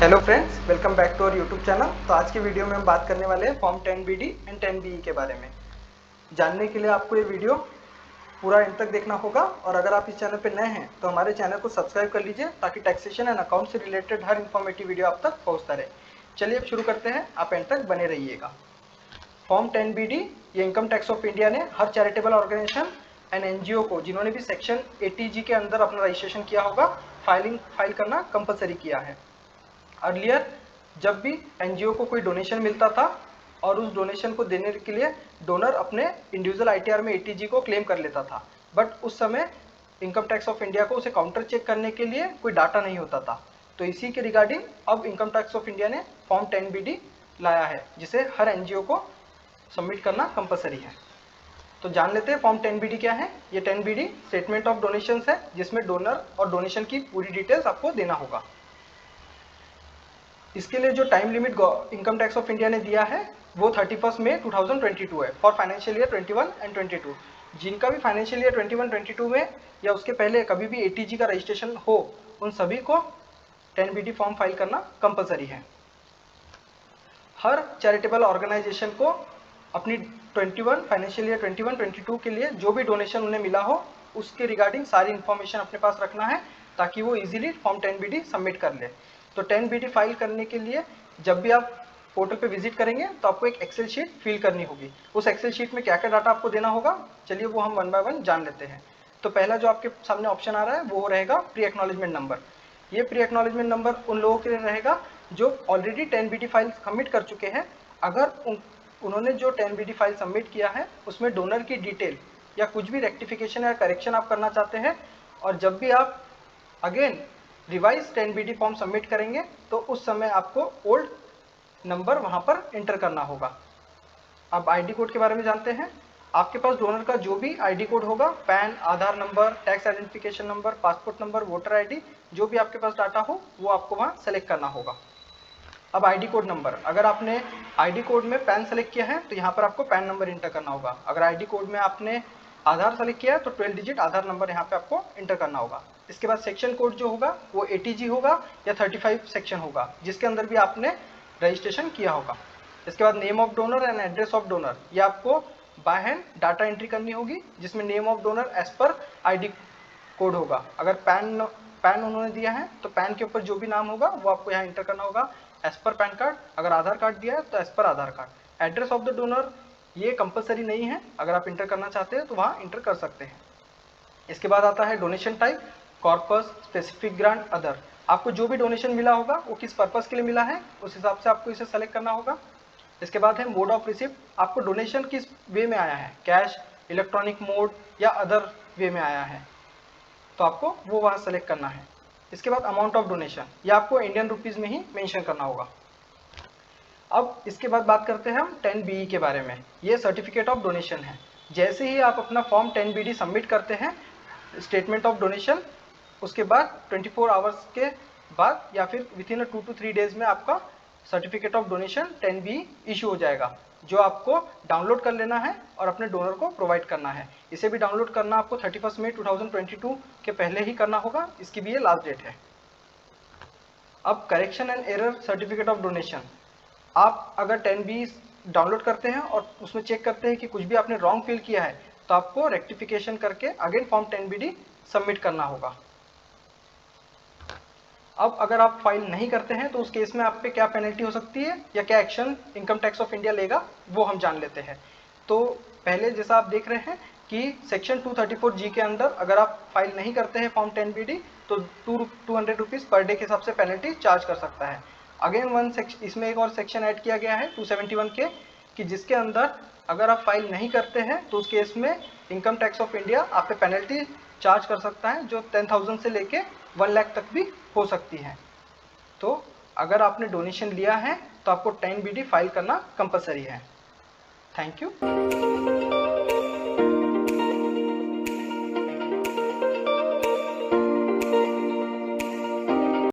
Hello friends, welcome back to our YouTube channel. तो आज की वीडियो में हम बात करने वाले हैं फॉर्म 10BD एंड 10BE के बारे में। जानने के लिए आपको ये वीडियो पूरा एंड तक देखना होगा, और अगर आप इस चैनल पर नए हैं तो हमारे चैनल को सब्सक्राइब कर लीजिए ताकि टैक्सेशन एंड अकाउंट से रिलेटेड हर इन्फॉर्मेटिव वीडियो आप तक पहुँचता रहे। चलिए अब शुरू करते हैं, आप एंड तक बने रहिएगा। फॉर्म 10BD ये इनकम टैक्स ऑफ इंडिया ने हर चैरिटेबल ऑर्गेनाइजेशन एंड NGO को जिन्होंने भी सेक्शन 80G के अंदर अपना रजिस्ट्रेशन किया होगा फाइल करना कंपलसरी किया है। अर्लियर जब भी NGO को कोई डोनेशन मिलता था और उस डोनेशन को देने के लिए डोनर अपने इंडिविजुअल ITR में 80G को क्लेम कर लेता था, बट उस समय इनकम टैक्स ऑफ इंडिया को उसे काउंटर चेक करने के लिए कोई डाटा नहीं होता था। तो इसी के रिगार्डिंग अब इनकम टैक्स ऑफ इंडिया ने फॉर्म 10BD लाया है, जिसे हर NGO को सबमिट करना कंपलसरी है। तो जान लेते हैं फॉर्म 10BD क्या है। ये 10BD स्टेटमेंट ऑफ डोनेशंस है, जिसमें डोनर और डोनेशन की पूरी डिटेल्स आपको देना होगा। इसके लिए जो time limit income tax of India ने दिया है वो 31 मई 2022 है फॉर फाइनेंशियल ईयर 21 एंड 22। जिनका भी फाइनेंशियल ईयर 21-22 में या उसके पहले कभी भी 80G का रजिस्ट्रेशन हो, उन सभी को 10BD फॉर्म फाइल करना कंपलसरी है। हर चैरिटेबल ऑर्गेनाइजेशन को अपनी 21 फाइनेंशियल ईयर 21-22 के लिए जो भी डोनेशन उन्हें मिला हो उसके रिगार्डिंग सारी इन्फॉर्मेशन अपने पास रखना है, ताकि वो इजीली फॉर्म 10BD सबमिट कर ले। तो 10BD फाइल करने के लिए जब भी आप पोर्टल पे विजिट करेंगे तो आपको एक एक्सेल शीट फिल करनी होगी। उस एक्सेल शीट में क्या क्या डाटा आपको देना होगा, चलिए वो हम वन बाय वन जान लेते हैं। तो पहला जो आपके सामने ऑप्शन आ रहा है वो रहेगा प्री एक्नॉलेजमेंट नंबर। ये प्री एक्नॉलेजमेंट नंबर उन लोगों के लिए रहेगा जो ऑलरेडी 10BD फाइल सबमिट कर चुके हैं। अगर उन्होंने जो 10BD फाइल सबमिट किया है उसमें डोनर की डिटेल या कुछ भी रेक्टिफिकेशन या करेक्शन आप करना चाहते हैं, और जब भी आप again revise 10BD form submit करेंगे तो उस समय आपको ओल्ड नंबर वहां पर एंटर करना होगा। अब आईडी कोड के बारे में जानते हैं। आपके पास डोनर का जो भी आईडी कोड होगा, PAN, Aadhaar number, tax identification number, passport number, voter ID, जो भी आपके पास डाटा हो वो आपको वहां सेलेक्ट करना होगा। अब आईडी कोड नंबर, अगर आपने आईडी कोड में पैन सेलेक्ट किया है तो यहाँ पर आपको पैन नंबर इंटर करना होगा। अगर आईडी कोड में आपने आधार सेलेक्ट किया है तो 12 डिजिट आधार नंबर यहाँ पे आपको इंटर करना होगा। इसके बाद सेक्शन कोड जो होगा वो 80G होगा या 35 सेक्शन होगा, जिसके अंदर भी आपने रजिस्ट्रेशन किया होगा। इसके बाद name of donor and address of donor, ये आपको बाय हैंड डाटा एंट्री करनी होगी, जिसमें name of donor as per ID code होगा। अगर पैन उन्होंने दिया है तो पैन के ऊपर जो भी नाम होगा वो आपको यहाँ इंटर करना होगा एज पर पैन कार्ड। अगर आधार कार्ड दिया है तो as per Aadhaar card. Address of the donor ये कंपलसरी नहीं है, अगर आप इंटर करना चाहते हैं तो वहाँ इंटर कर सकते हैं। इसके बाद आता है donation type, corpus, specific grant, other. आपको जो भी डोनेशन मिला होगा वो किस पर्पस के लिए मिला है उस हिसाब से आपको इसे सेलेक्ट करना होगा। इसके बाद है मोड ऑफ रिसिप्ट, आपको डोनेशन किस वे में आया है, कैश, इलेक्ट्रॉनिक मोड या अदर वे में आया है, तो आपको वो वहाँ सेलेक्ट करना है। इसके बाद अमाउंट ऑफ डोनेशन, ये आपको इंडियन रुपीज़ में ही मेंशन करना होगा। अब इसके बाद बात करते हैं हम 10BE के बारे में। ये सर्टिफिकेट ऑफ डोनेशन है। जैसे ही आप अपना फॉर्म 10BD सबमिट करते हैं, स्टेटमेंट ऑफ डोनेशन, उसके बाद 24 आवर्स के बाद या फिर विथिन 2 to 3 डेज में आपका certificate of donation 10BE issue हो जाएगा, जो आपको डाउनलोड कर लेना है और अपने डोनर को प्रोवाइड करना है। इसे भी डाउनलोड करना आपको 31 मई 2022 के पहले ही करना होगा, इसकी भी ये लास्ट डेट है। अब correction and error certificate of donation, आप अगर 10BE डाउनलोड करते हैं और उसमें चेक करते हैं कि कुछ भी आपने रॉन्ग फिल किया है तो आपको रेक्टिफिकेशन करके अगेन फॉर्म 10BD सबमिट करना होगा। अब अगर आप फाइल नहीं करते हैं तो उस केस में आप पे क्या पेनल्टी हो सकती है या क्या action income tax of India लेगा वो हम जान लेते हैं। तो पहले जैसा आप देख रहे हैं कि सेक्शन 234G के अंदर अगर आप फाइल नहीं करते हैं फॉर्म 10BD तो 200 रुपीज़ पर डे के हिसाब से पेनल्टी चार्ज कर सकता है। अगेन इसमें एक और सेक्शन ऐड किया गया है 271 के, कि जिसके अंदर अगर आप फाइल नहीं करते हैं तो उस केस में इनकम टैक्स ऑफ इंडिया आप पे पेनल्टी चार्ज कर सकता है, जो 10,000 से लेके 1 लाख तक भी हो सकती है। तो अगर आपने डोनेशन लिया है तो आपको 10BD फाइल करना कंपलसरी है। Thank you.